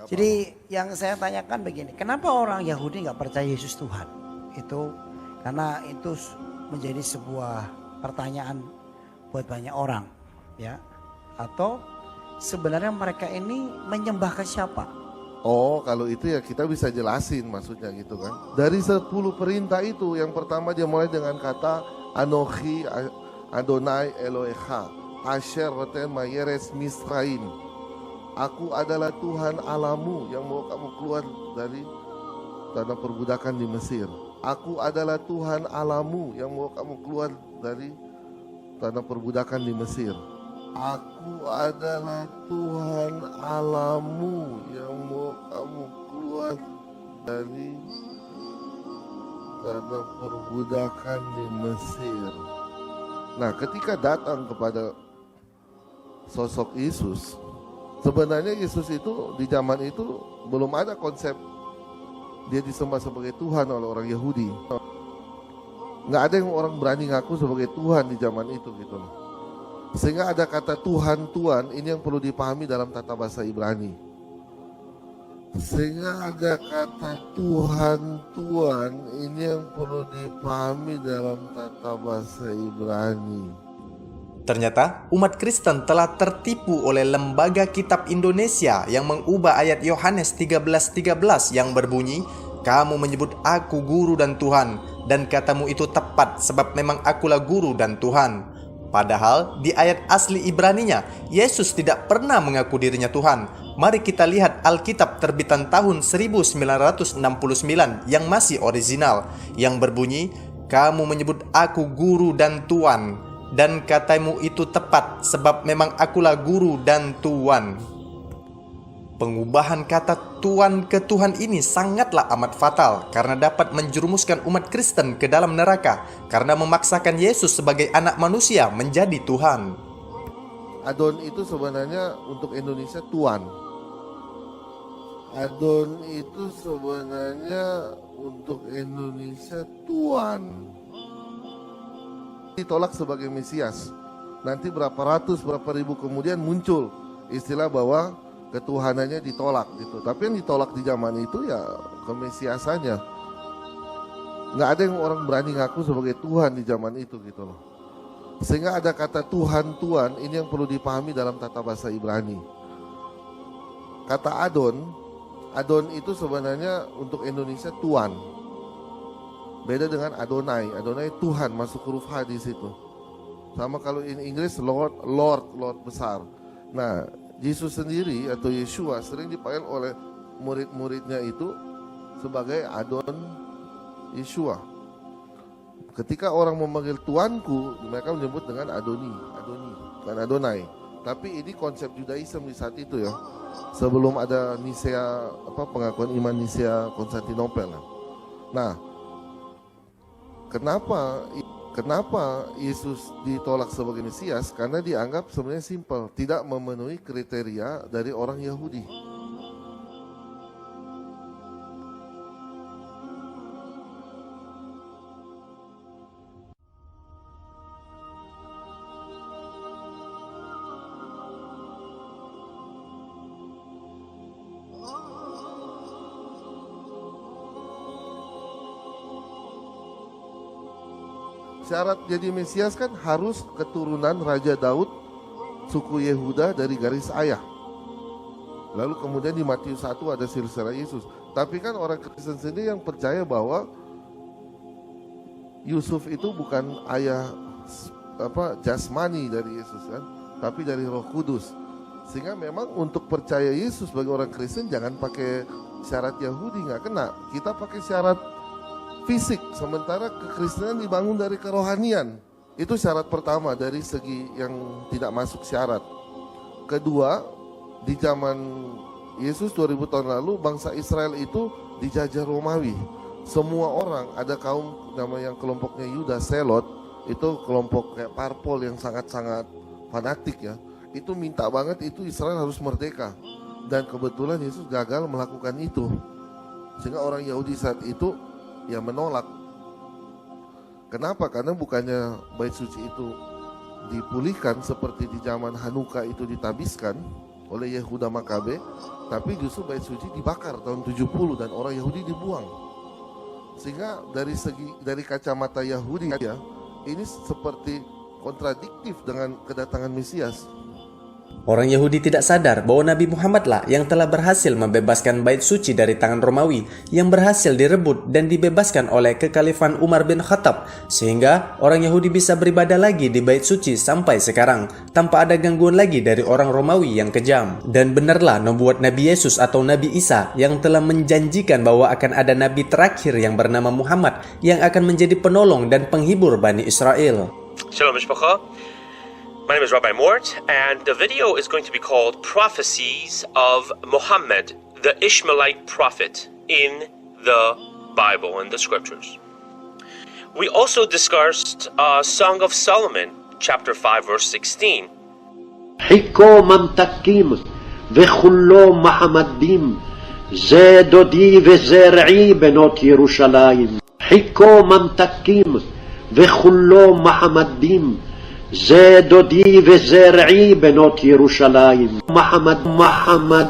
Jadi yang saya tanyakan begini, kenapa orang Yahudi nggak percaya Yesus Tuhan? Itu karena itu menjadi sebuah pertanyaan buat banyak orang, ya. Atau sebenarnya mereka ini menyembah ke siapa? Oh, kalau itu ya kita bisa jelasin maksudnya gitu kan. Dari 10 perintah itu, yang pertama dia mulai dengan kata Anochi Adonai Elohecha Asher roten mayeres Misraim. Aku adalah Tuhan Allahmu yang mau kamu keluar dari tanah perbudakan di Mesir. Aku adalah Tuhan Allahmu yang mau kamu keluar dari tanah perbudakan di Mesir. Aku adalah Tuhan Allahmu yang mau kamu keluar dari tanah perbudakan di Mesir. Nah, ketika datang kepada sosok Yesus, sebenarnya Yesus itu di zaman itu belum ada konsep dia disembah sebagai Tuhan oleh orang Yahudi. Nggak ada yang orang berani ngaku sebagai Tuhan di zaman itu gitu loh. Sehingga ada kata Tuhan, Tuhan, ini yang perlu dipahami dalam tata bahasa Ibrani. Sehingga ada kata Tuhan, Tuhan, ini yang perlu dipahami dalam tata bahasa Ibrani. Ternyata umat Kristen telah tertipu oleh Lembaga Kitab Indonesia yang mengubah ayat Yohanes 13:13 yang berbunyi, "Kamu menyebut aku guru dan Tuhan, dan katamu itu tepat sebab memang akulah guru dan Tuhan." Padahal di ayat asli Ibraninya, Yesus tidak pernah mengaku dirinya Tuhan. Mari kita lihat Alkitab terbitan tahun 1969 yang masih original, yang berbunyi, "Kamu menyebut aku guru dan Tuhan, dan katamu itu tepat sebab memang akulah guru dan Tuhan." Pengubahan kata Tuhan ke Tuhan ini sangatlah amat fatal karena dapat menjerumuskan umat Kristen ke dalam neraka karena memaksakan Yesus sebagai anak manusia menjadi Tuhan. Adon itu sebenarnya untuk Indonesia Tuan. Adon itu sebenarnya untuk Indonesia Tuan. Ditolak sebagai Mesias. Nanti berapa ribu kemudian muncul istilah bahwa ketuhanannya ditolak gitu. Tapi yang ditolak di zaman itu ya kemesiasannya. Nggak ada yang orang berani ngaku sebagai Tuhan di zaman itu gitu loh. Sehingga ada kata Tuhan, Tuhan, ini yang perlu dipahami dalam tata bahasa Ibrani. Kata Adon, Adon itu sebenarnya untuk Indonesia Tuan. Beda dengan Adonai. Adonai Tuhan, masuk huruf H di situ. Sama kalau in Inggris Lord besar. Nah, Yesus sendiri atau Yeshua sering dipanggil oleh murid-muridnya itu sebagai Adon Yeshua. Ketika orang memanggil Tuanku, mereka menyebut dengan Adoni, bukan Adonai. Tapi ini konsep Judaism di saat itu ya. Sebelum ada Nisea, pengakuan iman Nisea Konstantinopel. Nah, Kenapa Yesus ditolak sebagai Mesias? Karena dianggap sebenarnya simpel, tidak memenuhi kriteria dari orang Yahudi. Syarat jadi Mesias kan harus keturunan Raja Daud, suku Yehuda dari garis ayah. Lalu kemudian di Matius 1 ada silsilah Yesus. Tapi kan orang Kristen sendiri yang percaya bahwa Yusuf itu bukan ayah jasmani dari Yesus kan, tapi dari Roh Kudus. Sehingga memang untuk percaya Yesus bagi orang Kristen jangan pakai syarat Yahudi, nggak kena. Kita pakai syarat fisik, sementara kekristenan dibangun dari kerohanian. Itu syarat pertama dari segi yang tidak masuk syarat. Kedua, di zaman Yesus 2000 tahun lalu bangsa Israel itu dijajah Romawi. Semua orang, ada kaum nama yang kelompoknya Yuda, Selot, itu kelompok kayak parpol yang sangat-sangat fanatik ya. Itu minta banget itu Israel harus merdeka. Dan kebetulan Yesus gagal melakukan itu. Sehingga orang Yahudi saat itu ya menolak. Kenapa? Karena bukannya bait suci itu dipulihkan seperti di zaman Hanukkah itu ditabiskan oleh Yehuda Makabe, tapi justru bait suci dibakar tahun 70 dan orang Yahudi dibuang. Sehingga dari kacamata Yahudi ya, ini seperti kontradiktif dengan kedatangan Mesias. Orang Yahudi tidak sadar bahwa Nabi Muhammadlah yang telah berhasil membebaskan bait suci dari tangan Romawi yang berhasil direbut dan dibebaskan oleh kekhalifan Umar bin Khattab, sehingga orang Yahudi bisa beribadah lagi di bait suci sampai sekarang tanpa ada gangguan lagi dari orang Romawi yang kejam. Dan benarlah nubuat Nabi Yesus atau Nabi Isa yang telah menjanjikan bahwa akan ada nabi terakhir yang bernama Muhammad yang akan menjadi penolong dan penghibur Bani Israel. Shalom Mishpacha. My name is Rabbi Mort, and the video is going to be called Prophecies of Muhammad, the Ishmaelite prophet, in the Bible, in the scriptures. We also discussed Song of Solomon, chapter 5, verse 16. חיכו ממתקים וחולו מחמדים, זה דודי וזרעי בנות ירושלים. חיכו ממתקים וחולו מחמדים, זה דודי וזרעי בנות ירושלים. מחמד.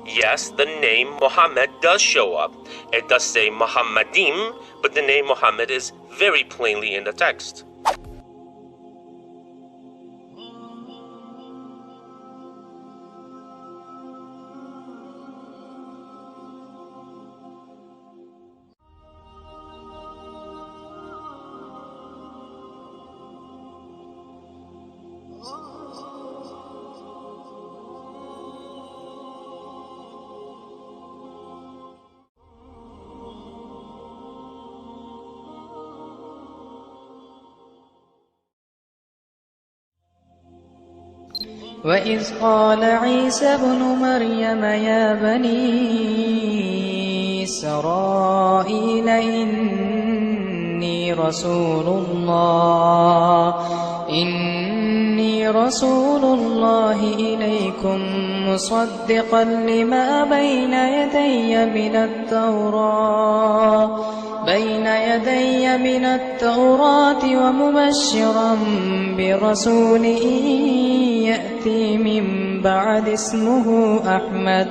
Yes, the name Muhammad does show up. It does say Muhammadim, but the name Muhammad is very plainly in the text. وإذ قال عيسى ابن مريم يا بني إسرائيل إني رسول الله إليكم مصدقا لما بين يدي من التوراة ومبشرا برسول يأتي من بعد اسمه أحمد